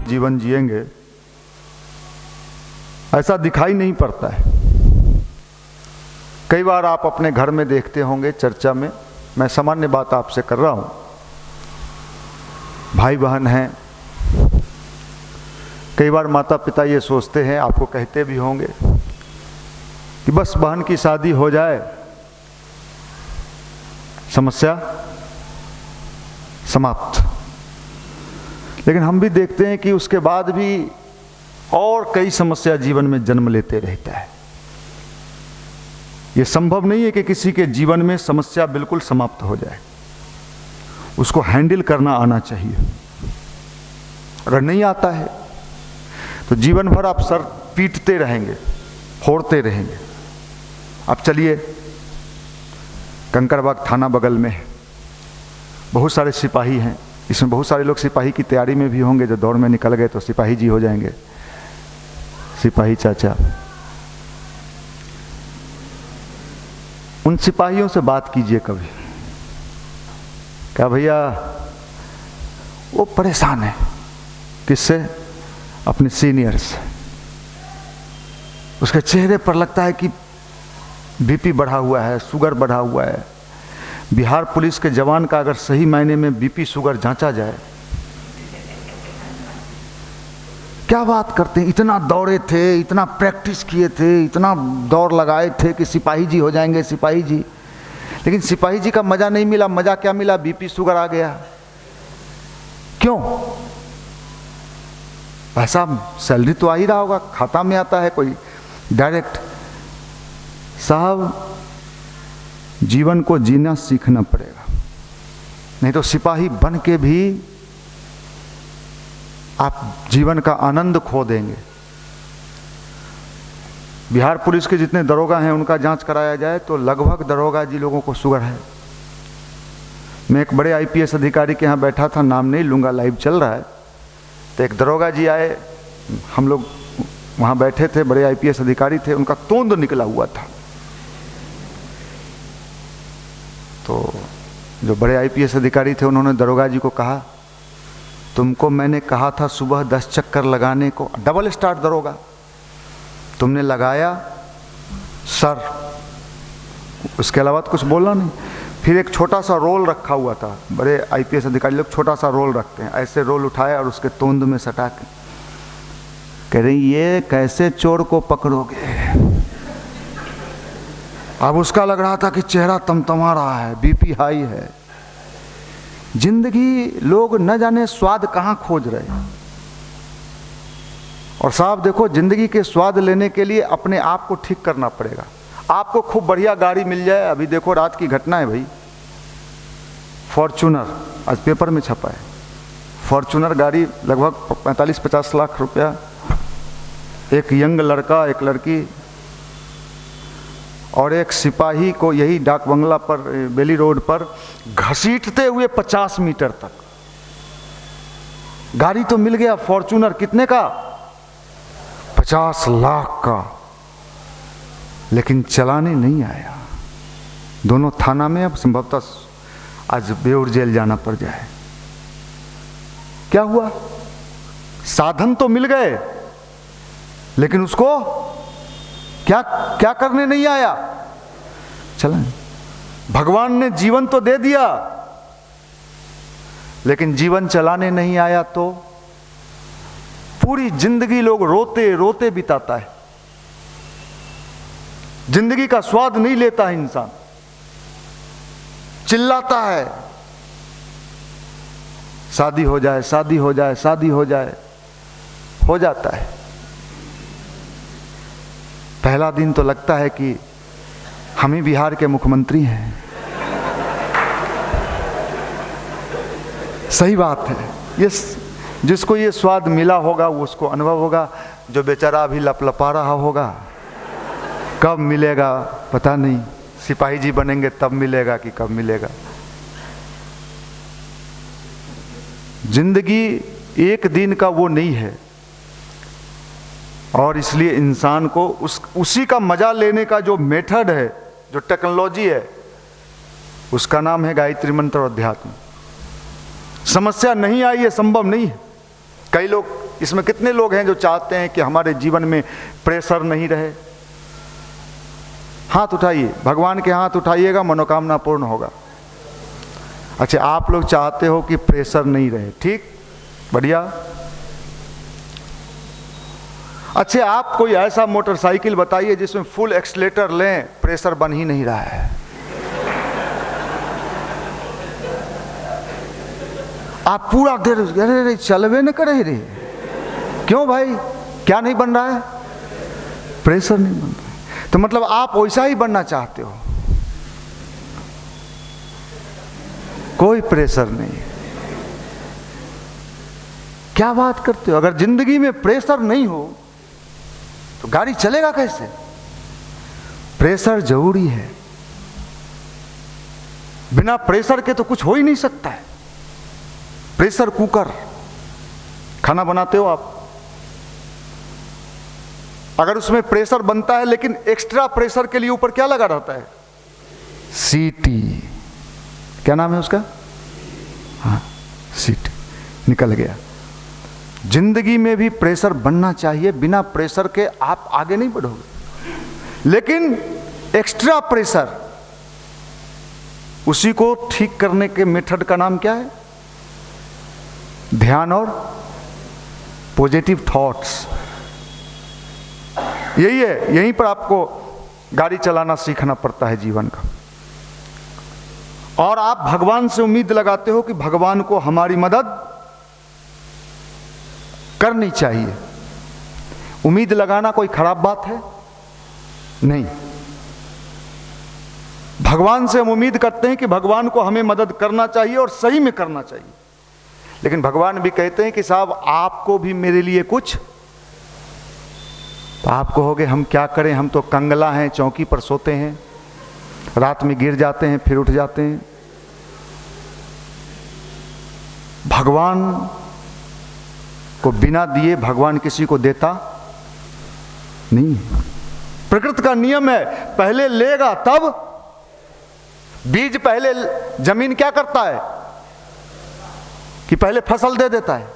जीवन जिएंगे ऐसा दिखाई नहीं पड़ता है। कई बार आप अपने घर में देखते होंगे चर्चा में, मैं सामान्य बात आपसे कर रहा हूँ, भाई बहन हैं, कई बार माता पिता ये सोचते हैं, आपको कहते भी होंगे कि बस बहन की शादी हो जाए समस्या समाप्त। लेकिन हम भी देखते हैं कि उसके बाद भी और कई समस्या जीवन में जन्म लेते रहता है। यह संभव नहीं है कि किसी के जीवन में समस्या बिल्कुल समाप्त हो जाए, उसको हैंडल करना आना चाहिए। अगर नहीं आता है तो जीवन भर आप सर पीटते रहेंगे, फोड़ते रहेंगे। अब चलिए, कंकड़बाग थाना बगल में है, बहुत सारे सिपाही हैं, इसमें बहुत सारे लोग सिपाही की तैयारी में भी होंगे, जो दौड़ में निकल गए तो सिपाही जी हो जाएंगे, सिपाही चाचा। उन सिपाहियों से बात कीजिए कभी, क्या भैया वो परेशान है, किससे? अपने सीनियर से। उसके चेहरे पर लगता है कि बीपी बढ़ा हुआ है, शुगर बढ़ा हुआ है। बिहार पुलिस के जवान का अगर सही मायने में बीपी शुगर जांचा जाए, क्या बात करते हैं, इतना दौड़े थे, इतना प्रैक्टिस किए थे, इतना दौड़ लगाए थे कि सिपाही जी हो जाएंगे, सिपाही जी। लेकिन सिपाही जी का मजा नहीं मिला। मजा क्या मिला? बीपी शुगर आ गया। क्यों? पैसा सैलरी तो आ ही रहा होगा, खाता में आता है कोई डायरेक्ट। साहब, जीवन को जीना सीखना पड़ेगा, नहीं तो सिपाही बन के भी आप जीवन का आनंद खो देंगे। बिहार पुलिस के जितने दरोगा हैं उनका जांच कराया जाए तो लगभग दरोगा जी लोगों को शुगर है। मैं एक बड़े आईपीएस अधिकारी के यहाँ बैठा था, नाम नहीं लूँगा, लाइव चल रहा है। तो एक दरोगा जी आए, हम लोग वहाँ बैठे थे, बड़े आईपीएस अधिकारी थे, उनका तोंद निकला हुआ था। तो जो बड़े आईपीएस अधिकारी थे उन्होंने दरोगा जी को कहा, तुमको मैंने कहा था सुबह 10 चक्कर लगाने को। डबल स्टार दरोगा, तुमने लगाया सर, उसके अलावा तो कुछ बोला नहीं। फिर एक छोटा सा रोल रखा हुआ था, बड़े आईपीएस अधिकारी लोग छोटा सा रोल रखते हैं, ऐसे रोल उठाया और उसके तोंद में सटा के कह रही, ये कैसे चोर को पकड़ोगे? अब उसका लग रहा था कि चेहरा तमतमा रहा है, बीपी हाई है। जिंदगी लोग न जाने स्वाद कहां खोज रहे हैं। और साहब देखो, जिंदगी के स्वाद लेने के लिए अपने आप को ठीक करना पड़ेगा। आपको खूब बढ़िया गाड़ी मिल जाए, अभी देखो रात की घटना है भाई, फॉर्च्यूनर आज पेपर में छपा है, फॉर्च्यूनर गाड़ी लगभग 45-50 लाख रुपया, एक यंग लड़का, एक लड़की और एक सिपाही को यही डाक बंगला पर, बेली रोड पर घसीटते हुए 50 मीटर तक। गाड़ी तो मिल गया फॉर्च्यूनर, कितने का? 50 लाख का, लेकिन चलाने नहीं आया। दोनों थाना में, अब संभवतः आज बेउर जेल जाना पड़ जाए। क्या हुआ? साधन तो मिल गए, लेकिन उसको क्या क्या करने नहीं आया? चलें, भगवान ने जीवन तो दे दिया, लेकिन जीवन चलाने नहीं आया तो पूरी जिंदगी लोग रोते रोते बिताता है। जिंदगी का स्वाद नहीं लेता है इंसान, चिल्लाता है शादी हो जाए, शादी हो जाए, शादी हो जाए, हो जाता है। पहला दिन तो लगता है कि हम ही बिहार के मुख्यमंत्री हैं। सही बात है, ये जिसको ये स्वाद मिला होगा वो उसको अनुभव होगा। जो बेचारा अभी लपलपा रहा होगा, कब मिलेगा पता नहीं, सिपाही जी बनेंगे तब मिलेगा कि कब मिलेगा। जिंदगी एक दिन का वो नहीं है, और इसलिए इंसान को उसी का मजा लेने का जो मेथड है, जो टेक्नोलॉजी है, उसका नाम है गायत्री मंत्र और अध्यात्म। समस्या नहीं आई है, संभव नहीं है। कई लोग इसमें कितने लोग हैं जो चाहते हैं कि हमारे जीवन में प्रेशर नहीं रहे? हाथ उठाइए, भगवान के हाथ उठाइएगा, मनोकामना पूर्ण होगा। अच्छा, आप लोग चाहते हो कि प्रेशर नहीं रहे, ठीक, बढ़िया। अच्छा, आप कोई ऐसा मोटरसाइकिल बताइए जिसमें फुल एक्सीलेटर लें, प्रेशर बन ही नहीं रहा है। आप पूरा देर अरे चलवे न करे रे, क्यों भाई, क्या नहीं बन रहा है? प्रेशर नहीं बन रहा है। तो मतलब आप वैसा ही बनना चाहते हो, कोई प्रेशर नहीं। क्या बात करते हो? अगर जिंदगी में प्रेशर नहीं हो तो गाड़ी चलेगा कैसे? प्रेशर जरूरी है, बिना प्रेशर के तो कुछ हो ही नहीं सकता है। प्रेशर कुकर, खाना बनाते हो आप, अगर उसमें प्रेशर बनता है लेकिन एक्स्ट्रा प्रेशर के लिए ऊपर क्या लगा रहता है? सीटी, क्या नाम है उसका? हाँ, सीटी, निकल गया। जिंदगी में भी प्रेशर बनना चाहिए, बिना प्रेशर के आप आगे नहीं बढ़ोगे। लेकिन एक्स्ट्रा प्रेशर, उसी को ठीक करने के मेथड का नाम क्या है? ध्यान और पॉजिटिव थॉट्स। यही है, यहीं पर आपको गाड़ी चलाना सीखना पड़ता है जीवन का। और आप भगवान से उम्मीद लगाते हो कि भगवान को हमारी मदद करनी चाहिए। उम्मीद लगाना कोई खराब बात है? नहीं। भगवान से हम उम्मीद करते हैं कि भगवान को हमें मदद करना चाहिए और सही में करना चाहिए। लेकिन भगवान भी कहते हैं कि साहब आपको भी मेरे लिए कुछ। तो आप कहोगे हम क्या करें, हम तो कंगला हैं, चौकी पर सोते हैं, रात में गिर जाते हैं फिर उठ जाते हैं। भगवान को बिना दिए भगवान किसी को देता नहीं। प्रकृति का नियम है, पहले लेगा तब। बीज पहले, जमीन क्या करता है कि पहले फसल दे देता है,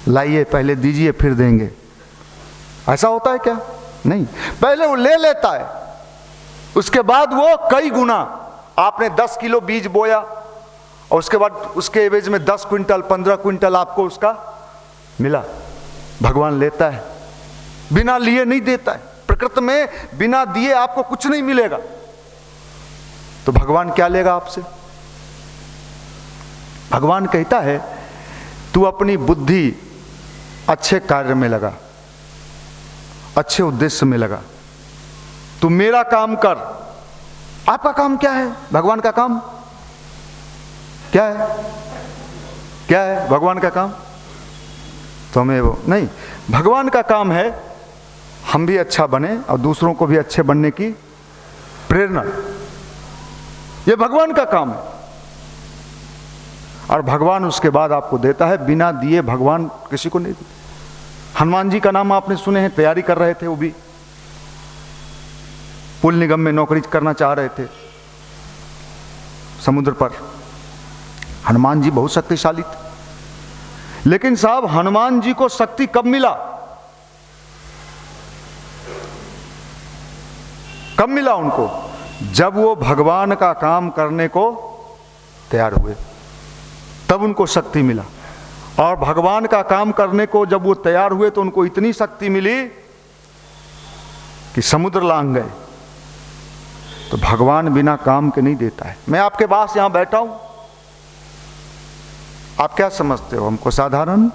लाइए पहले दीजिए फिर देंगे, ऐसा होता है क्या? नहीं, पहले वो ले लेता है, उसके बाद वो कई गुना। आपने 10 किलो बीज बोया और उसके बाद उसके एवज में 10 क्विंटल 15 क्विंटल आपको उसका मिला। भगवान लेता है, बिना लिए नहीं देता है। प्रकृति में बिना दिए आपको कुछ नहीं मिलेगा, तो भगवान क्या लेगा आपसे? भगवान कहता है तू अपनी बुद्धि अच्छे कार्य में लगा, अच्छे उद्देश्य में लगा, तू मेरा काम कर। आपका काम क्या है? भगवान का काम क्या है? क्या है भगवान का काम? तो हमें वो नहीं, भगवान का काम है हम भी अच्छा बने और दूसरों को भी अच्छे बनने की प्रेरणा। ये भगवान का काम है। और भगवान उसके बाद आपको देता है, बिना दिए भगवान किसी को नहीं देता। हनुमान जी का नाम आपने सुने हैं, तैयारी कर रहे थे, वो भी पुल निगम में नौकरी करना चाह रहे थे समुद्र पर। हनुमान जी बहुत शक्तिशाली थे, लेकिन साहब हनुमान जी को शक्ति कब मिला? कब मिला उनको? जब वो भगवान का काम करने को तैयार हुए, तब उनको शक्ति मिला। और भगवान का काम करने को जब वो तैयार हुए तो उनको इतनी शक्ति मिली कि समुद्र लांघ गए। तो भगवान बिना काम के नहीं देता है। मैं आपके पास यहां बैठा हूं, आप क्या समझते हो? हमको साधारण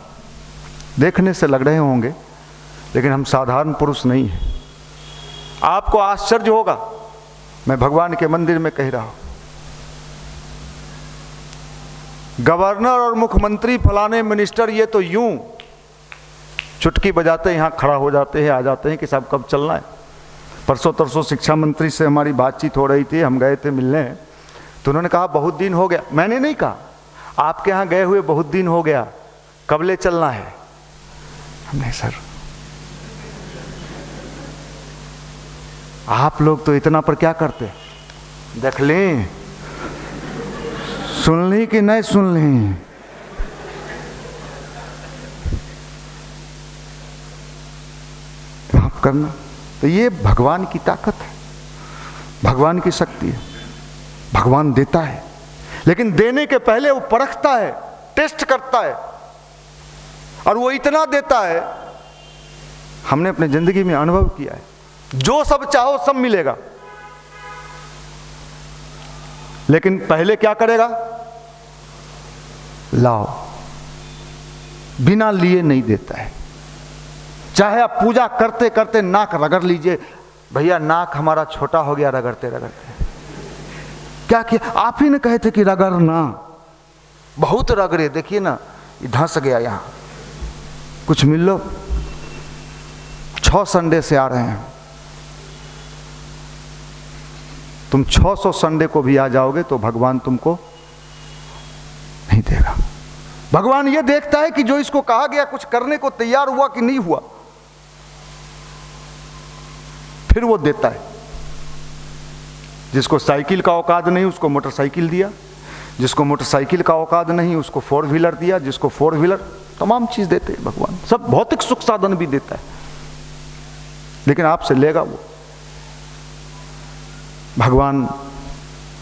देखने से लग रहे होंगे, लेकिन हम साधारण पुरुष नहीं हैं। आपको आश्चर्य होगा, मैं भगवान के मंदिर में कह रहा हूं, गवर्नर और मुख्यमंत्री फलाने मिनिस्टर ये तो यूं चुटकी बजाते यहां खड़ा हो जाते हैं, आ जाते हैं कि साहब कब चलना है। परसों तरसों शिक्षा मंत्री से हमारी बातचीत हो रही थी, हम गए थे मिलने, तो उन्होंने कहा बहुत दिन हो गया। मैंने नहीं कहा, आपके यहाँ गए हुए बहुत दिन हो गया, कब ले चलना है? नहीं सर, आप लोग तो इतना पर क्या करते? देख लें, सुन ली कि नहीं सुन ली? करना। तो ये भगवान की ताकत है, भगवान की शक्ति है। भगवान देता है, लेकिन देने के पहले वो परखता है, टेस्ट करता है, और वो इतना देता है, हमने अपने जिंदगी में अनुभव किया है, जो सब चाहो सब मिलेगा, लेकिन पहले क्या करेगा? लाओ, बिना लिए नहीं देता है। चाहे आप पूजा करते करते नाक रगड़ लीजिए, भैया नाक हमारा छोटा हो गया रगड़ते रगड़ते। क्या किया? आप ही ने कहे थे कि रगड़ना, बहुत रगड़े, देखिए ना धंस गया यहां। कुछ मिल लो, 6 संडे से आ रहे हैं, तुम 600 संडे को भी आ जाओगे तो भगवान तुमको नहीं देगा। भगवान ये देखता है कि जो इसको कहा गया कुछ करने को तैयार हुआ कि नहीं हुआ, फिर वो देता है। जिसको साइकिल का औकात नहीं उसको मोटरसाइकिल दिया, जिसको मोटरसाइकिल का औकात नहीं उसको 4 व्हीलर दिया, जिसको 4 व्हीलर, तमाम चीज देते हैं भगवान। सब भौतिक सुख साधन भी देता है, लेकिन आपसे लेगा वो। भगवान,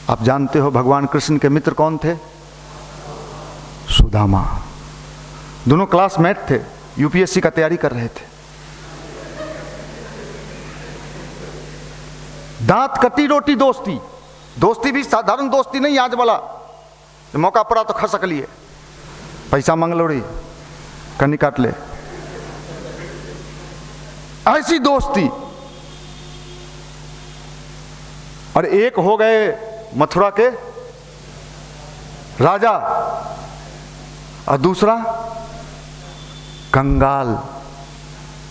आप जानते हो भगवान कृष्ण के मित्र कौन थे? सुदामा। दोनों क्लासमेट थे, यूपीएससी का तैयारी कर रहे थे। दांत कटी रोटी दोस्ती, दोस्ती भी साधारण दोस्ती नहीं आज वाला, मौका पड़ा तो खसक लिए, पैसा मांग लो रे कन्नी काट ले, ऐसी दोस्ती। और एक हो गए मथुरा के राजा, और दूसरा कंगाल,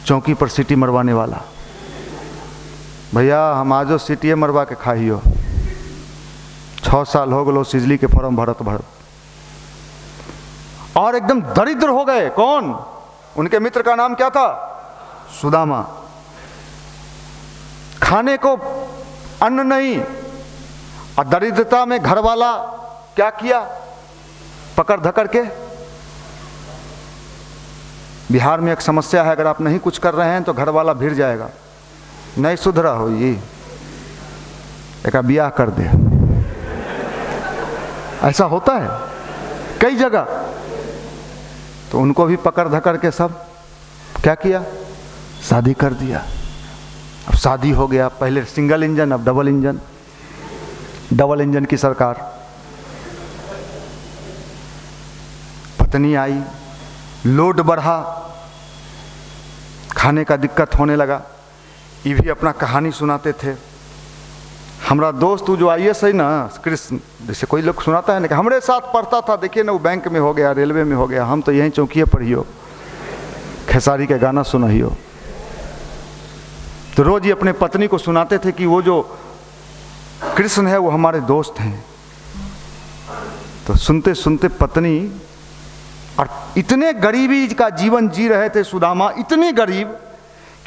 चौकी पर सीटी मरवाने वाला। भैया हम आजो सीटी मरवा के खाइयो, 6 साल हो गलो सिजली के फॉर्म भरत भरत, और एकदम दरिद्र हो गए। कौन? उनके मित्र का नाम क्या था? सुदामा। खाने को अन्न नहीं, और दरिद्रता में घर वाला क्या किया? पकड़ धकड़ के। बिहार में एक समस्या है, अगर आप नहीं कुछ कर रहे हैं तो घर वाला भिड़ जाएगा, नहीं सुधरा हो ये, एक ब्याह कर दे। ऐसा होता है कई जगह। तो उनको भी पकड़ धकड़ के सब क्या किया? शादी कर दिया। अब शादी हो गया, पहले सिंगल इंजन अब डबल इंजन, डबल इंजन की सरकार। पत्नी आई, लोड बढ़ा, खाने का दिक्कत होने लगा। ये भी अपना कहानी सुनाते थे। हमारा दोस्त जो IAS है ना कृष्ण, जैसे कोई लोग सुनाता है ना कि हमारे साथ पढ़ता था, देखिए ना वो बैंक में हो गया, रेलवे में हो गया, हम तो यहीं चौकीए पढ़ियो, खेसारी के गाना सुनाइयो। तो रोज ये अपने पत्नी को सुनाते थे कि वो जो कृष्ण है वो हमारे दोस्त हैं। तो सुनते सुनते पत्नी, और इतने गरीबी का जीवन जी रहे थे सुदामा, इतने गरीब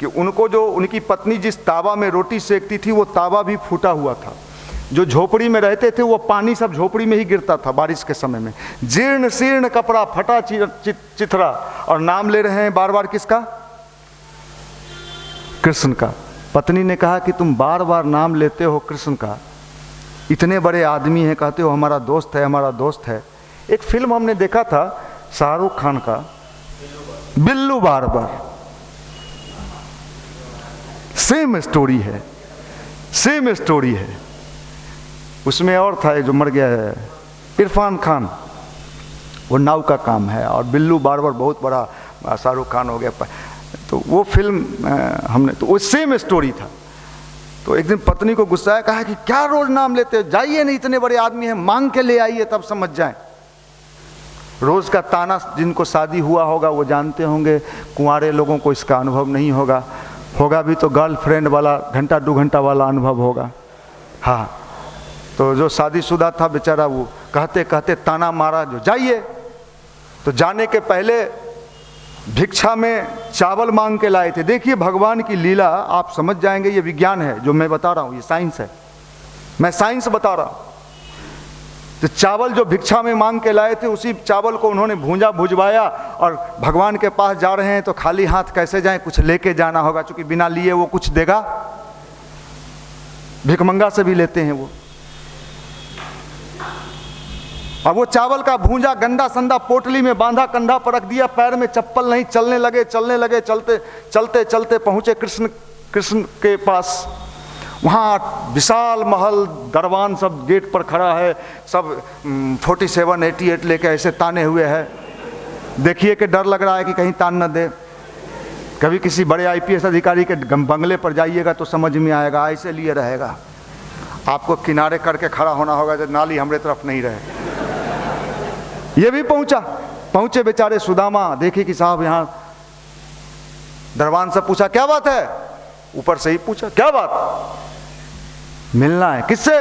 कि उनको जो उनकी पत्नी जिस तावा में रोटी सेकती थी वो तावा भी फूटा हुआ था। जो झोपड़ी में रहते थे वो पानी सब झोपड़ी में ही गिरता था बारिश के समय में। जीर्ण शीर्ण कपड़ा, फटा चिथरा, और नाम ले रहे हैं बार बार किसका? कृष्ण का। पत्नी ने कहा कि तुम बार बार नाम लेते हो कृष्ण का, इतने बड़े आदमी हैं, कहते हो हमारा दोस्त है, हमारा दोस्त है। एक फिल्म हमने देखा था शाहरुख खान का, बिल्लू बार्बर, सेम स्टोरी है, सेम स्टोरी है। उसमें और था जो मर गया है, इरफान खान, वो नाव का काम है, और बिल्लू बार्बर बहुत बड़ा शाहरुख खान हो गया। तो वो फिल्म हमने, तो वो सेम स्टोरी था। तो एक दिन पत्नी को गुस्सा आया, कहा कि क्या रोज नाम लेते हो, जाइए नहीं, इतने बड़े आदमी हैं, मांग के ले आइए तब समझ जाएं। रोज का ताना जिनको शादी हुआ होगा वो जानते होंगे, कुंवारे लोगों को इसका अनुभव नहीं होगा, होगा भी तो गर्लफ्रेंड वाला घंटा 2 घंटा वाला अनुभव होगा। हाँ, तो जो शादीशुदा था बेचारा वो कहते कहते ताना मारा, जो जाइए। तो जाने के पहले भिक्षा में चावल मांग के लाए थे। देखिए भगवान की लीला, आप समझ जाएंगे। ये विज्ञान है जो मैं बता रहा हूँ, ये साइंस है, मैं साइंस बता रहा हूँ। तो चावल जो भिक्षा में मांग के लाए थे उसी चावल को उन्होंने भूंजा भुजवाया, और भगवान के पास जा रहे हैं तो खाली हाथ कैसे जाएं, कुछ लेके जाना होगा, क्योंकि बिना लिए वो कुछ देगा, भिखमंगा से भी लेते हैं वो। और वो चावल का भूंजा गंदा संदा पोटली में बांधा, कंधा पर रख दिया, पैर में चप्पल नहीं, चलने लगे। चलते चलते चलते पहुंचे कृष्ण के पास। वहाँ विशाल महल, दरबान सब गेट पर खड़ा है, सब 47-88 लेके ऐसे ताने हुए हैं। देखिए कि डर लग रहा है कि कहीं तान न दे। कभी किसी बड़े IPS अधिकारी के बंगले पर जाइएगा तो समझ में आएगा, ऐसे लिए रहेगा, आपको किनारे करके खड़ा होना होगा जब नाली हमारे तरफ नहीं रहे। ये भी पहुंचे बेचारे सुदामा, देखे कि साहब यहाँ। दरबान से पूछा क्या बात है, ऊपर से ही पूछा क्या बात, मिलना है। किससे?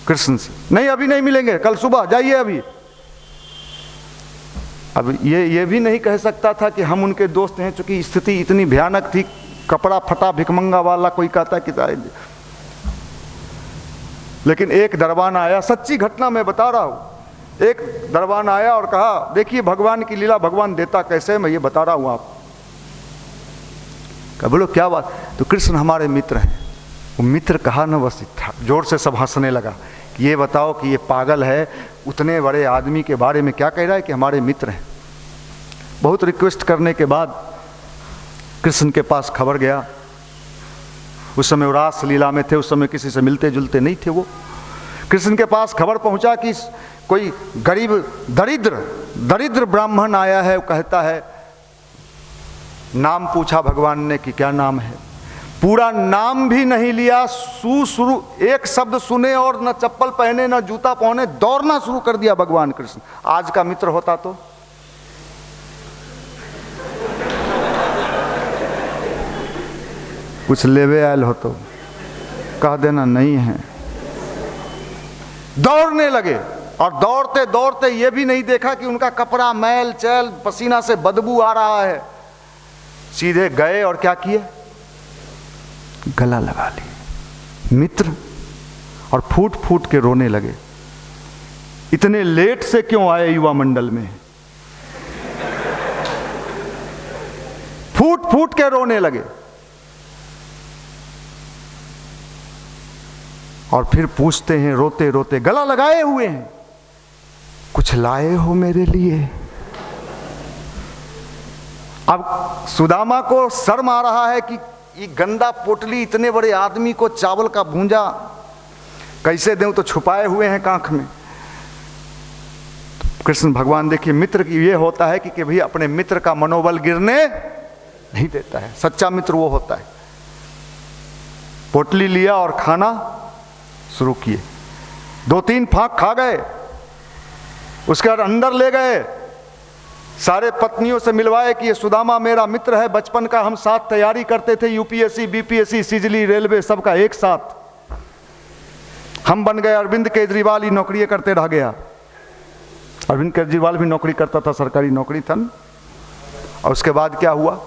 कृष्ण से। नहीं अभी नहीं मिलेंगे, कल सुबह जाइए अभी। अब ये भी नहीं कह सकता था कि हम उनके दोस्त हैं, चूंकि स्थिति इतनी भयानक थी, कपड़ा फटा भिखमंगा वाला कोई कहता कि लेकिन एक दरबान आया, सच्ची घटना मैं बता रहा हूं। एक दरबान आया और कहा देखिए भगवान की लीला, भगवान देता कैसे, मैं ये बता रहा हूं आप। कहा बोलो क्या बात। तो कृष्ण हमारे मित्र हैं। वो मित्र कहा न, बस जोर से सब हंसने लगा कि ये बताओ कि ये पागल है, उतने बड़े आदमी के बारे में क्या कह रहा है कि हमारे मित्र हैं। बहुत रिक्वेस्ट करने के बाद कृष्ण के पास खबर गया। उस समय वो रास लीला में थे, उस समय किसी से मिलते जुलते नहीं थे वो। कृष्ण के पास खबर पहुंचा कि कोई गरीब दरिद्र ब्राह्मण आया है। वो कहता है, नाम पूछा भगवान ने कि क्या नाम है, पूरा नाम भी नहीं लिया, शुरू एक शब्द सुने और न चप्पल पहने न जूता पहने दौड़ना शुरू कर दिया भगवान कृष्ण। आज का मित्र होता तो कुछ लेवे आयल हो तो कह देना नहीं है। दौड़ने लगे और दौड़ते दौड़ते ये भी नहीं देखा कि उनका कपड़ा मैल चैल पसीना से बदबू आ रहा है। सीधे गए और क्या किए, गला लगा लिए मित्र, और फूट फूट के रोने लगे। इतने लेट से क्यों आए युवा मंडल में, फूट फूट के रोने लगे। और फिर पूछते हैं रोते रोते, गला लगाए हुए हैं, कुछ लाए हो मेरे लिए। अब सुदामा को शर्म आ रहा है कि ये गंदा पोटली, इतने बड़े आदमी को चावल का भूंजा कैसे दूं, तो छुपाए हुए हैं कांख में। कृष्ण भगवान देखिए, मित्र की ये होता है कि भाई अपने मित्र का मनोबल गिरने नहीं देता है। सच्चा मित्र वो होता है। पोटली लिया और खाना शुरू किए। 2-3 फांक खा गए, उसके बाद अंदर ले गए, सारे पत्नियों से मिलवाए कि ये सुदामा मेरा मित्र है, बचपन का हम साथ तैयारी करते थे, UPSC BPSC सिजली रेलवे सबका एक साथ। हम बन गए अरविंद केजरीवाल, ही नौकरी करते रह गया। अरविंद केजरीवाल भी नौकरी करता था, सरकारी नौकरी था। और उसके बाद क्या हुआ,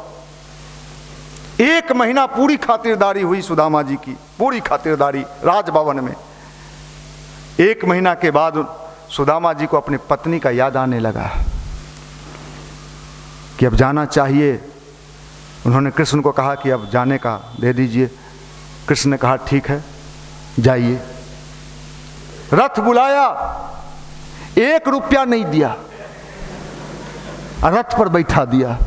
1 महीना पूरी खातिरदारी हुई सुदामा जी की, पूरी खातिरदारी राजभवन में। 1 महीना के बाद सुदामा जी को अपनी पत्नी का याद आने लगा कि अब जाना चाहिए। उन्होंने कृष्ण को कहा कि अब जाने का दे दीजिए। कृष्ण ने कहा ठीक है जाइए। रथ बुलाया, 1 रुपया नहीं दिया, रथ पर बैठा दिया।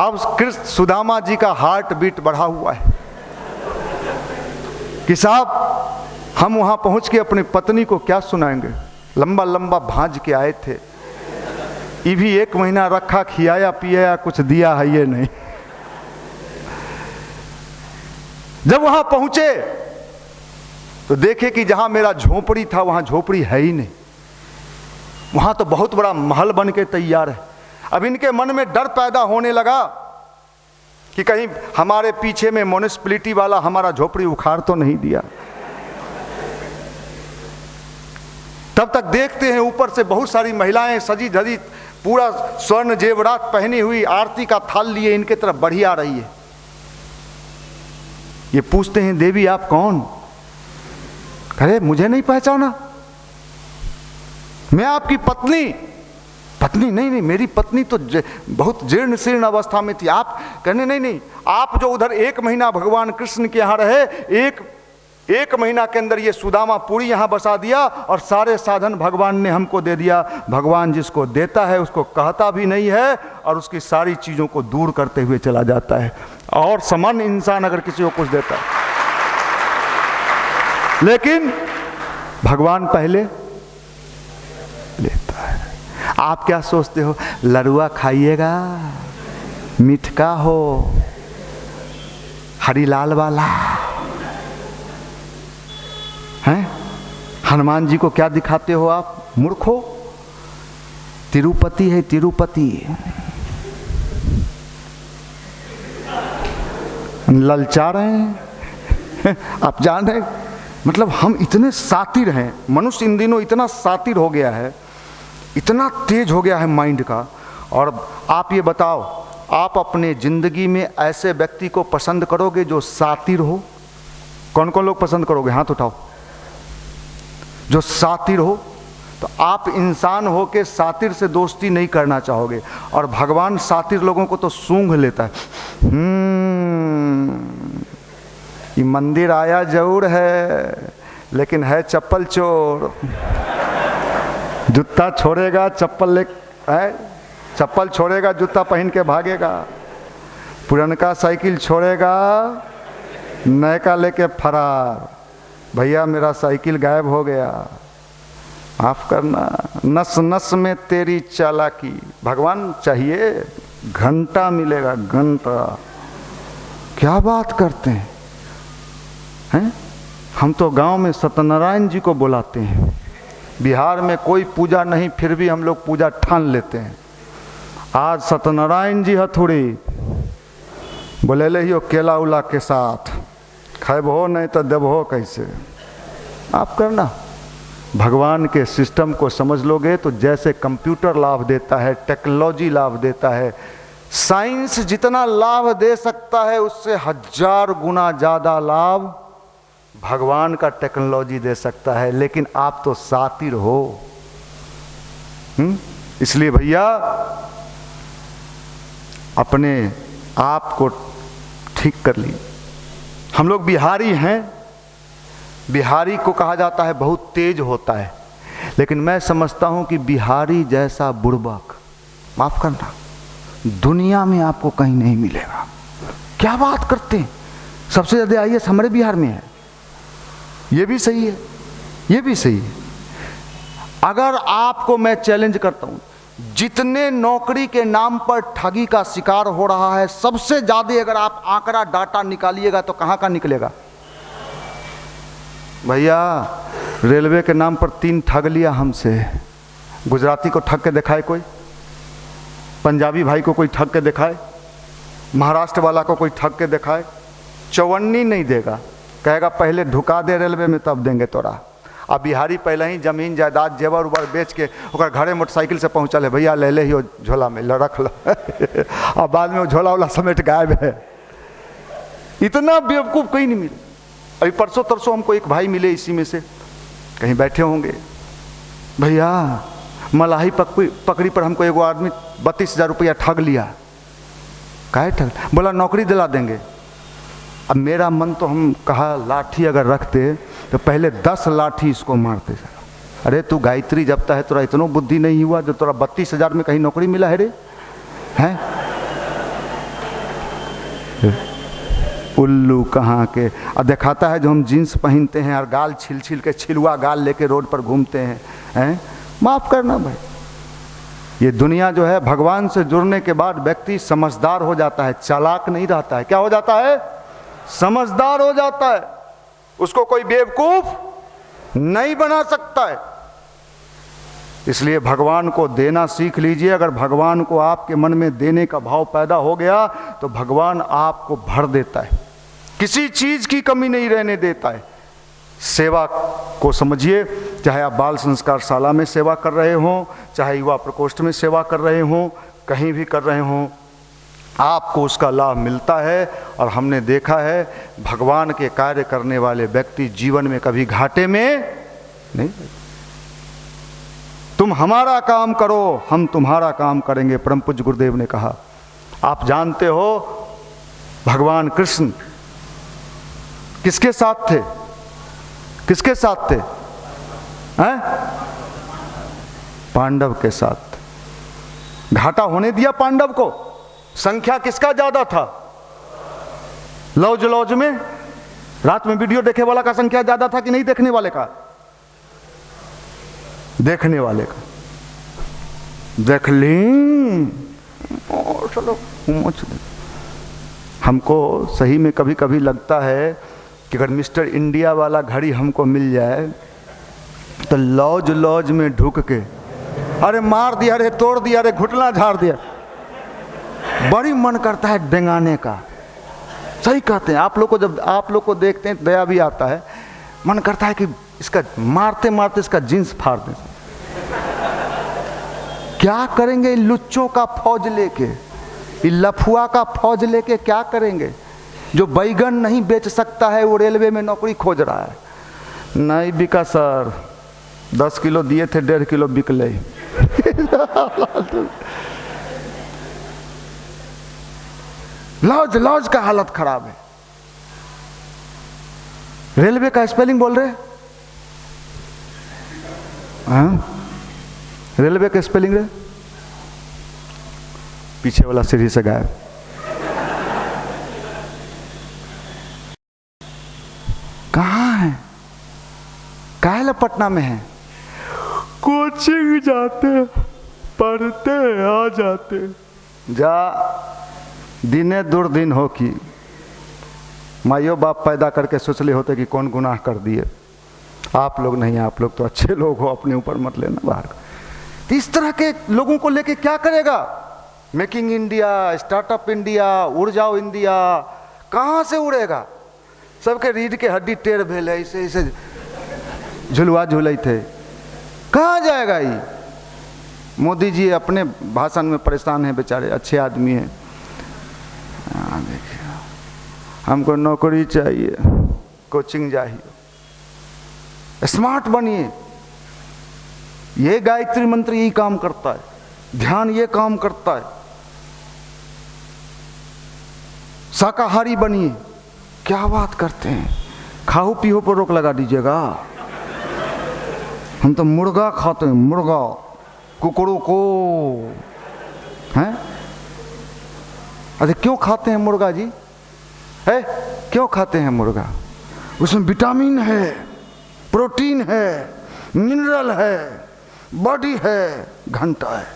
अब कृष्ण सुदामा जी का हार्ट बीट बढ़ा हुआ है कि साहब हम वहां पहुंच के अपनी पत्नी को क्या सुनाएंगे। लंबा लंबा भांज के आए थे, ये भी 1 महीना रखा, खियाया पियाया, कुछ दिया है ये नहीं। जब वहां पहुंचे तो देखे कि जहां मेरा झोपड़ी था वहां झोपड़ी है ही नहीं, वहां तो बहुत बड़ा महल बन के तैयार है। अब इनके मन में डर पैदा होने लगा कि कहीं हमारे पीछे में म्युनिसिपैलिटी वाला हमारा झोपड़ी उखाड़ तो नहीं दिया। तब तक देखते हैं ऊपर से बहुत सारी महिलाएं सजी धजी, पूरा स्वर्ण जेवरात पहनी हुई, आरती का थाल लिए इनके तरफ बढ़ी आ रही है। ये पूछते हैं देवी आप कौन? अरे मुझे नहीं पहचाना, मैं आपकी पत्नी। पत्नी नहीं, मेरी पत्नी तो बहुत जीर्ण शीर्ण अवस्था में थी। आप कहने नहीं, आप जो उधर 1 महीना भगवान कृष्ण के यहाँ रहे, एक महीना के अंदर ये सुदामा पूरी यहाँ बसा दिया और सारे साधन भगवान ने हमको दे दिया। भगवान जिसको देता है उसको कहता भी नहीं है और उसकी सारी चीज़ों को दूर करते हुए चला जाता है। और सामान्य इंसान अगर किसी को कुछ देता है, लेकिन भगवान पहले लेता है। आप क्या सोचते हो, लड़ुआ खाइएगा, मीठका हो, हरीलाल वाला हैं? हनुमान जी को क्या दिखाते हो आप, मूर्ख हो? तिरुपति है, तिरुपति। ललचा रहे हैं आप जान रहे, मतलब हम इतने सातिर हैं। मनुष्य इन दिनों इतना सातिर हो गया है, इतना तेज हो गया है माइंड का। और आप ये बताओ, आप अपने जिंदगी में ऐसे व्यक्ति को पसंद करोगे जो सातिर हो? कौन कौन लोग पसंद करोगे, हाथ उठाओ। जो सातिर हो, तो आप इंसान हो के सातिर से दोस्ती नहीं करना चाहोगे। और भगवान सातिर लोगों को तो सूंघ लेता है। ये मंदिर आया जरूर है, लेकिन है चप्पल चोर। जूता छोड़ेगा चप्पल ले है, चप्पल छोड़ेगा जूता पहन के भागेगा। पुरनका साइकिल छोड़ेगा नया लेके फरार। भैया मेरा साइकिल गायब हो गया, माफ करना, नस नस में तेरी चालाकी। भगवान चाहिए, घंटा मिलेगा, घंटा। क्या बात करते हैं? हम तो गांव में सत्यनारायण जी को बुलाते हैं। बिहार में कोई पूजा नहीं, फिर भी हम लोग पूजा ठान लेते हैं। आज सत्यनारायण जी हथुड़ी बोले ले हो केला उला के साथ, खैबहो नहीं तो देबहो कैसे। आप करना, भगवान के सिस्टम को समझ लोगे तो जैसे कंप्यूटर लाभ देता है, टेक्नोलॉजी लाभ देता है, साइंस जितना लाभ दे सकता है उससे 1000 गुना ज़्यादा लाभ भगवान का टेक्नोलॉजी दे सकता है। लेकिन आप तो सातिर हो। इसलिए भैया अपने आप को ठीक कर ली। हम लोग बिहारी हैं, बिहारी को कहा जाता है बहुत तेज होता है, लेकिन मैं समझता हूं कि बिहारी जैसा बुड़बक, माफ करना, दुनिया में आपको कहीं नहीं मिलेगा। क्या बात करते हैं, सबसे ज़्यादा आईएएस हमारे बिहार में है। ये भी सही है, ये भी सही है। अगर आपको मैं चैलेंज करता हूं, जितने नौकरी के नाम पर ठगी का शिकार हो रहा है, सबसे ज्यादा अगर आप आंकड़ा डाटा निकालिएगा तो कहां का निकलेगा? भैया रेलवे के नाम पर 3 ठग लिया हमसे। गुजराती को ठग के दिखाए कोई, पंजाबी भाई को कोई ठग के दिखाए, महाराष्ट्र वाला को कोई ठग के दिखाए। चौवन्नी नहीं देगा, कहेगा पहले ढुका दे रेलवे में तब देंगे तोरा। अब बिहारी पहले ही जमीन जायदाद जेवर उबर बेच के ओकर घरे मोटरसाइकिल से पहुँचल है, भैया ले ही झोला में रख लो और बाद में वो झोला उला समेट गायब है। इतना बेवकूफ़ कहीं नहीं मिले। अभी परसों तरसों हमको एक भाई मिले, इसी में से कहीं बैठे होंगे, भैया मलाही पकड़ी पर हमको एगो आदमी 32,000 रुपया ठग लिया। काहे ठग? बोला नौकरी दिला देंगे। अब मेरा मन तो, हम कहा लाठी अगर रखते तो पहले 10 लाठी इसको मारते। अरे तू गायत्री जपता है, तोरा इतना बुद्धि नहीं हुआ जो तोरा 32,000 में कहीं नौकरी मिला है रे? हैं उल्लू कहाँ के। और दिखाता है जो हम जीन्स पहनते हैं और गाल छिल छिल के छिलुआ गाल लेके रोड पर घूमते हैं। माफ़ करना भाई, ये दुनिया जो है, भगवान से जुड़ने के बाद व्यक्ति समझदार हो जाता है, चालाक नहीं रहता है। क्या हो जाता है? समझदार हो जाता है। उसको कोई बेवकूफ नहीं बना सकता है। इसलिए भगवान को देना सीख लीजिए। अगर भगवान को आपके मन में देने का भाव पैदा हो गया तो भगवान आपको भर देता है, किसी चीज की कमी नहीं रहने देता है। सेवा को समझिए, चाहे आप बाल संस्कार शाला में सेवा कर रहे हों, चाहे युवा प्रकोष्ठ में सेवा कर रहे हों, कहीं भी कर रहे हों, आपको उसका लाभ मिलता है। और हमने देखा है भगवान के कार्य करने वाले व्यक्ति जीवन में कभी घाटे में नहीं। तुम हमारा काम करो, हम तुम्हारा काम करेंगे, परम पूज्य गुरुदेव ने कहा। आप जानते हो भगवान कृष्ण किसके साथ थे? किसके साथ थे? हैं? पांडव के साथ। घाटा होने दिया पांडव को? संख्या किसका ज्यादा था? लौज लौज में रात में वीडियो देखे वाला का संख्या ज्यादा था कि नहीं देखने वाले का? देखने वाले का। देख ली और चलो। हमको सही में कभी कभी लगता है कि अगर मिस्टर इंडिया वाला घड़ी हमको मिल जाए तो लौज लौज में ढुक के अरे मार दिया, अरे तोड़ दिया, अरे घुटना झाड़ दिया, बड़ी मन करता है डेंगाने का। सही कहते हैं आप लोग को, जब आप लोग को देखते हैं दया भी आता है, मन करता है कि इसका मारते मारते इसका जींस फाड़ दें। क्या करेंगे इन लुच्चों का फौज लेके, इन लफुआ का फौज लेके क्या करेंगे? जो बैगन नहीं बेच सकता है वो रेलवे में नौकरी खोज रहा है। नहीं बिका सर, 10 किलो दिए थे, 1.5 किलो बिक ले। लॉज लॉज का हालत खराब है। रेलवे का स्पेलिंग बोल रहे? हाँ, रेलवे का स्पेलिंग रे? पीछे वाला सीढ़ी से गायब। कहाँ है? काहे पटना में है? कोचिंग जाते, पढ़ते, आ जाते। जा दिने दुर्दिन हो कि माइयो बाप पैदा करके सोच ले होते कि कौन गुनाह कर दिए। आप लोग नहीं, आप लोग तो अच्छे लोग हो, अपने ऊपर मत लेना बाहर। तो इस तरह के लोगों को लेके क्या करेगा? मेकिंग इंडिया, स्टार्टअप इंडिया, उड़ जाओ इंडिया, कहाँ से उड़ेगा? सबके रीढ़ के हड्डी टेढ़ भेल है, इसे इसे झुलवा झुलई थे, कहाँ जाएगा ये? मोदी जी अपने भाषण में परेशान हैं बेचारे, अच्छे आदमी हैं। देखिए हमको नौकरी चाहिए, कोचिंग चाहिए, स्मार्ट बनिए। ये गायत्री मंत्र यही काम करता है, ध्यान ये काम करता है। शाकाहारी बनिए। क्या बात करते हैं? खाओ पीहो पर रोक लगा दीजिएगा। हम तो मुर्गा खाते हैं, मुर्गा, कुकड़ों को हैं। अरे क्यों खाते हैं मुर्गा जी? है क्यों खाते हैं मुर्गा? उसमें विटामिन है, प्रोटीन है, मिनरल है, बॉडी है, घंटा है।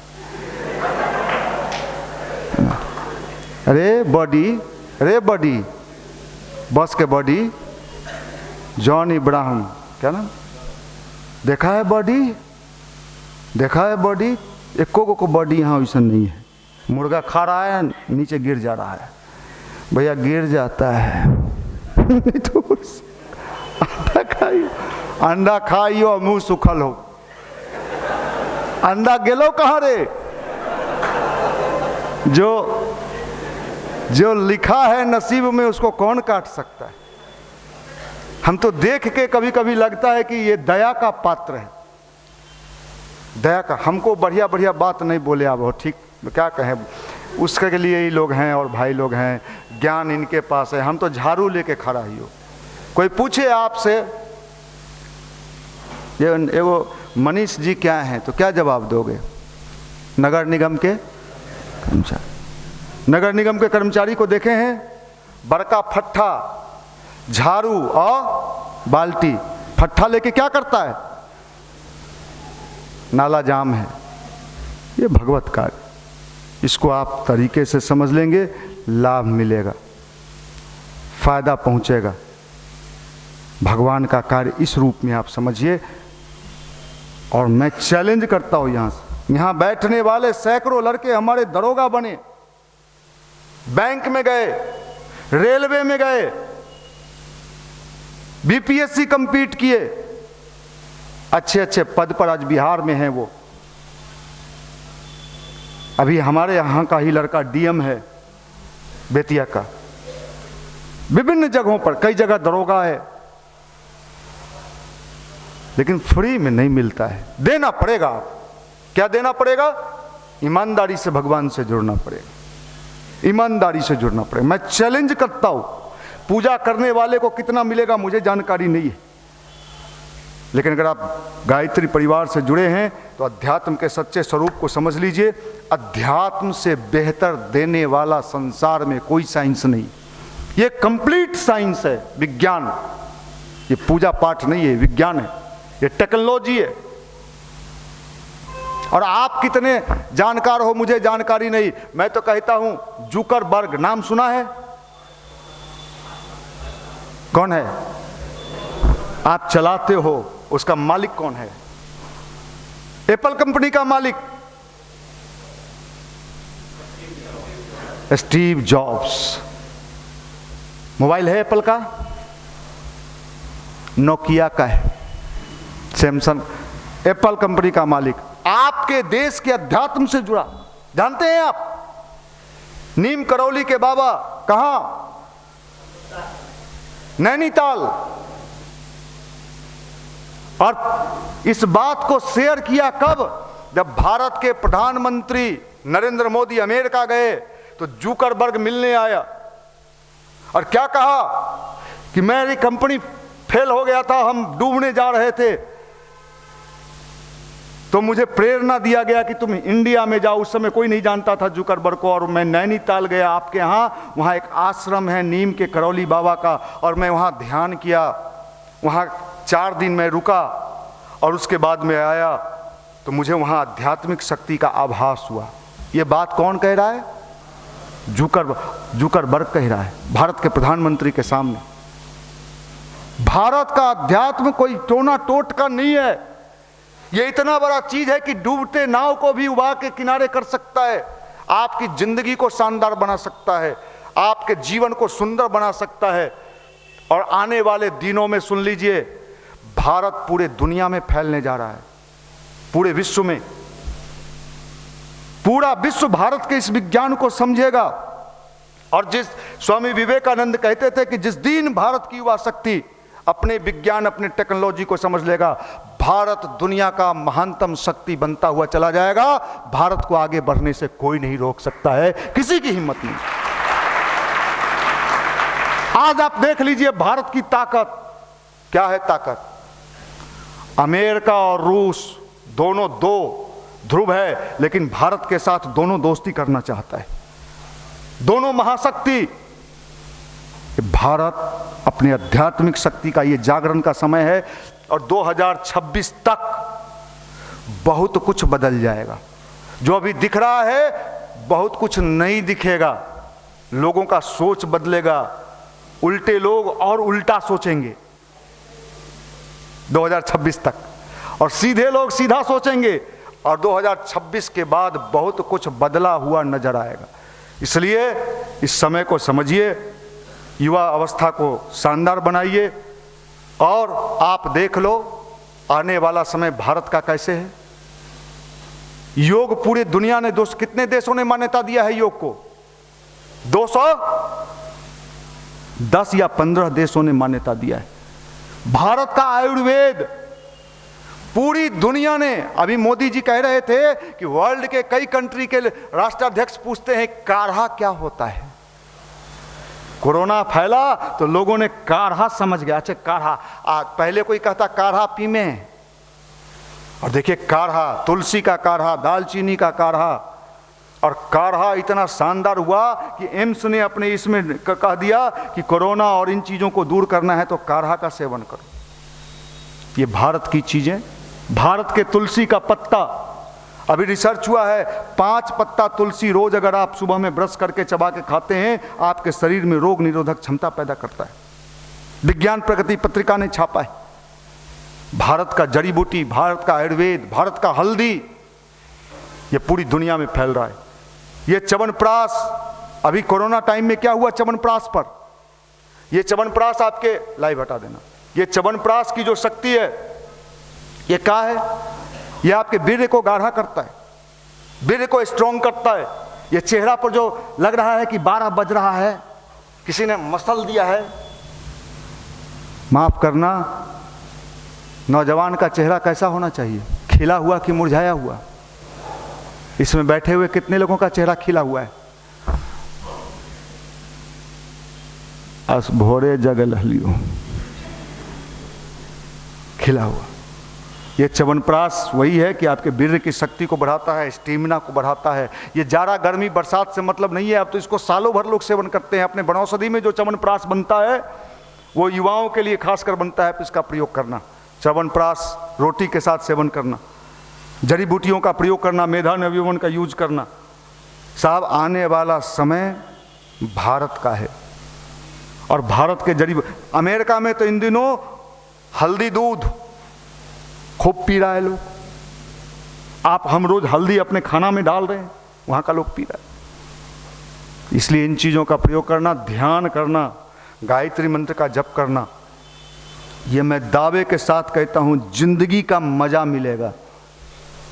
अरे बॉडी, अरे बॉडी, बस के बॉडी, जॉन इब्राहिम, क्या नाम? देखा है बॉडी? देखा है बॉडी? एको को बॉडी यहाँ वैसा नहीं है। मुर्गा खा रहा है, नीचे गिर जा रहा है। भैया गिर जाता है। नहीं तो अंडा खाइयो, अंडा खाइयो, मुंह सुखल हो। अंडा गेलो कहाँ रे? जो लिखा है नसीब में उसको कौन काट सकता है? हम तो देख के कभी कभी लगता है कि ये दया का पात्र है, दया का। हमको बढ़िया बढ़िया बात नहीं बोले आप, ठीक क्या कहें, उसके लिए ही लोग हैं और भाई लोग हैं, ज्ञान इनके पास है। हम तो झाड़ू लेके खड़ा ही हो। कोई पूछे आपसे ये एगो मनीष जी क्या हैं, तो क्या जवाब दोगे? नगर निगम के कर्मचारी। नगर निगम के कर्मचारी को देखे हैं, बड़का फट्ठा, झाड़ू और बाल्टी। फट्ठा लेके क्या करता है? नाला जाम है। ये भगवत कार्य, इसको आप तरीके से समझ लेंगे, लाभ मिलेगा, फायदा पहुंचेगा। भगवान का कार्य इस रूप में आप समझिए। और मैं चैलेंज करता हूं, यहां बैठने वाले सैकड़ों लड़के हमारे दरोगा बने, बैंक में गए, रेलवे में गए, बीपीएससी कंप्लीट किए, अच्छे अच्छे पद पर आज बिहार में हैं वो। अभी हमारे यहाँ का ही लड़का डीएम है, बेतिया का, विभिन्न जगहों पर, कई जगह दरोगा है, लेकिन फ्री में नहीं मिलता है, देना पड़ेगा। क्या देना पड़ेगा? ईमानदारी से भगवान से जुड़ना पड़ेगा, ईमानदारी से जुड़ना पड़ेगा। मैं चैलेंज करता हूं, पूजा करने वाले को कितना मिलेगा मुझे जानकारी नहीं है, लेकिन अगर आप गायत्री परिवार से जुड़े हैं तो अध्यात्म के सच्चे स्वरूप को समझ लीजिए। अध्यात्म से बेहतर देने वाला संसार में कोई साइंस नहीं। ये कंप्लीट साइंस है, विज्ञान। ये पूजा पाठ नहीं है, विज्ञान है, ये टेक्नोलॉजी है। और आप कितने जानकार हो मुझे जानकारी नहीं, मैं तो कहता हूं जुकरबर्ग, नाम सुना है? कौन है? आप चलाते हो, उसका मालिक कौन है? एप्पल कंपनी का मालिक स्टीव जॉब्स। मोबाइल है एप्पल का, नोकिया का है, सैमसंग। एप्पल कंपनी का मालिक आपके देश के अध्यात्म से जुड़ा। जानते हैं आप नीम करौली के बाबा कहां? नैनीताल। और इस बात को शेयर किया कब? जब भारत के प्रधानमंत्री नरेंद्र मोदी अमेरिका गए तो जुकरबर्ग मिलने आया और क्या कहा कि मेरी कंपनी फेल हो गया था, हम डूबने जा रहे थे, तो मुझे प्रेरणा दिया गया कि तुम इंडिया में जाओ। उस समय कोई नहीं जानता था जुकरबर्ग को, और मैं नैनीताल गया आपके यहाँ, वहाँ एक आश्रम है नीम के करौली बाबा का, और मैं वहाँ ध्यान किया। वहाँ 4 दिन मैं रुका और उसके बाद में आया तो मुझे वहाँ आध्यात्मिक शक्ति का आभास हुआ। ये बात कौन कह रहा है? जुकरबर्ग कह रहा है, भारत के प्रधानमंत्री के सामने। भारत का अध्यात्म कोई टोना टोटका नहीं है। ये इतना बड़ा चीज है कि डूबते नाव को भी उबा के किनारे कर सकता है, आपकी जिंदगी को शानदार बना सकता है, आपके जीवन को सुंदर बना सकता है। और आने वाले दिनों में सुन लीजिए, भारत पूरे दुनिया में फैलने जा रहा है, पूरे विश्व में। पूरा विश्व भारत के इस विज्ञान को समझेगा। और जिस स्वामी विवेकानंद कहते थे कि जिस दिन भारत की युवा शक्ति अपने विज्ञान, अपने टेक्नोलॉजी को समझ लेगा, भारत दुनिया का महानतम शक्ति बनता हुआ चला जाएगा। भारत को आगे बढ़ने से कोई नहीं रोक सकता है, किसी की हिम्मत नहीं। आज आप देख लीजिए भारत की ताकत क्या है। ताकत अमेरिका और रूस दोनों दो ध्रुव है, लेकिन भारत के साथ दोनों दोस्ती करना चाहता है, दोनों महाशक्ति। भारत अपने आध्यात्मिक शक्ति का ये जागरण का समय है, और 2026 तक बहुत कुछ बदल जाएगा। जो अभी दिख रहा है बहुत कुछ नहीं दिखेगा, लोगों का सोच बदलेगा, उल्टे लोग और उल्टा सोचेंगे 2026 तक, और सीधे लोग सीधा सोचेंगे, और 2026 के बाद बहुत कुछ बदला हुआ नजर आएगा। इसलिए इस समय को समझिए, युवा अवस्था को शानदार बनाइए, और आप देख लो आने वाला समय भारत का कैसे है। योग पूरी दुनिया ने कितने देशों ने मान्यता दिया है योग को? 210 या 15 देशों ने मान्यता दिया है। भारत का आयुर्वेद पूरी दुनिया ने, अभी मोदी जी कह रहे थे कि वर्ल्ड के कई कंट्री के राष्ट्राध्यक्ष पूछते हैं काढ़ा क्या होता है। कोरोना फैला तो लोगों ने काढ़ा समझ गया, अच्छा काढ़ा। पहले कोई कहता काढ़ा पी में, और देखिए काढ़ा, तुलसी का काढ़ा, दालचीनी का काढ़ा, और काढ़ा इतना शानदार हुआ कि एम्स ने अपने इसमें कह दिया कि कोरोना और इन चीज़ों को दूर करना है तो काढ़ा का सेवन करो। ये भारत की चीज़ें, भारत के तुलसी का पत्ता, अभी रिसर्च हुआ है 5 पत्ता तुलसी रोज अगर आप सुबह में ब्रश करके चबा के खाते हैं, आपके शरीर में रोग निरोधक क्षमता पैदा करता है। विज्ञान प्रगति पत्रिका ने छापा है। भारत का जड़ी बूटी, भारत का आयुर्वेद, भारत का हल्दी, ये पूरी दुनिया में फैल रहा है। ये च्यवनप्राश, अभी कोरोना टाइम में क्या हुआ च्यवनप्राश पर, ये च्यवनप्राश आपके लाइव हटा देना, ये च्यवनप्राश की जो शक्ति है ये क्या है? ये आपके वीर्य को गाढ़ा करता है, वीर्य को स्ट्रॉन्ग करता है, ये चेहरा पर जो लग रहा है कि 12 बज रहा है, किसी ने मसल दिया है, माफ करना, नौजवान का चेहरा कैसा होना चाहिए? खिला हुआ कि मुरझाया हुआ? इसमें बैठे हुए कितने लोगों का चेहरा खिला हुआ है? अस भोरे जगल हलियो, खिला हुआ। ये च्यवनप्राश वही है कि आपके वीर्य की शक्ति को बढ़ाता है, स्टेमिना को बढ़ाता है। ये जाड़ा गर्मी बरसात से मतलब नहीं है, अब तो इसको सालों भर लोग सेवन करते हैं। अपने बनौषधि में जो च्यवनप्राश बनता है वो युवाओं के लिए खासकर बनता है, तो इसका प्रयोग करना। च्यवनप्राश रोटी के साथ सेवन करना, जड़ी बूटियों का प्रयोग करना, मेधा नवयौवन का यूज करना। साहब आने वाला समय भारत का है, और भारत के जड़ी, अमेरिका में तो इन दिनों हल्दी दूध खूब पी रहा है लोग। हम रोज हल्दी अपने खाना में डाल रहे हैं, वहां का लोग पी रहा है। इसलिए इन चीजों का प्रयोग करना, ध्यान करना, गायत्री मंत्र का जप करना, यह मैं दावे के साथ कहता हूं, जिंदगी का मजा मिलेगा।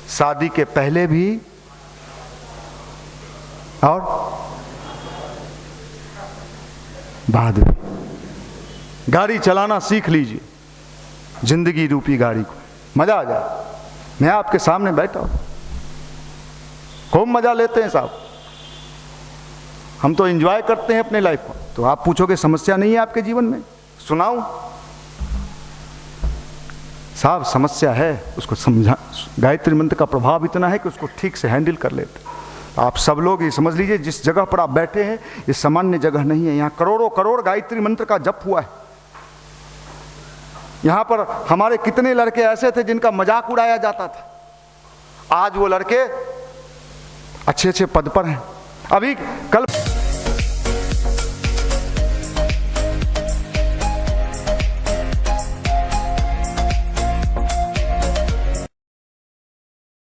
शादी के पहले भी और बाद में। गाड़ी चलाना सीख लीजिए, जिंदगी रूपी गाड़ी को, मजा आ जाए। मैं आपके सामने बैठा हूं, खूब मजा लेते हैं साहब, हम तो एंजॉय करते हैं अपने लाइफ को। तो आप पूछोगे समस्या नहीं है आपके जीवन में? सुनाऊं साहब, समस्या है, उसको समझा। गायत्री मंत्र का प्रभाव इतना है कि उसको ठीक से हैंडल कर लेते। आप सब लोग ये समझ लीजिए, जिस जगह पर आप बैठे हैं ये सामान्य जगह नहीं है। यहाँ करोड़ों करोड़ गायत्री मंत्र का जप हुआ है। यहाँ पर हमारे कितने लड़के ऐसे थे जिनका मजाक उड़ाया जाता था, आज वो लड़के अच्छे अच्छे पद पर हैं। अभी कल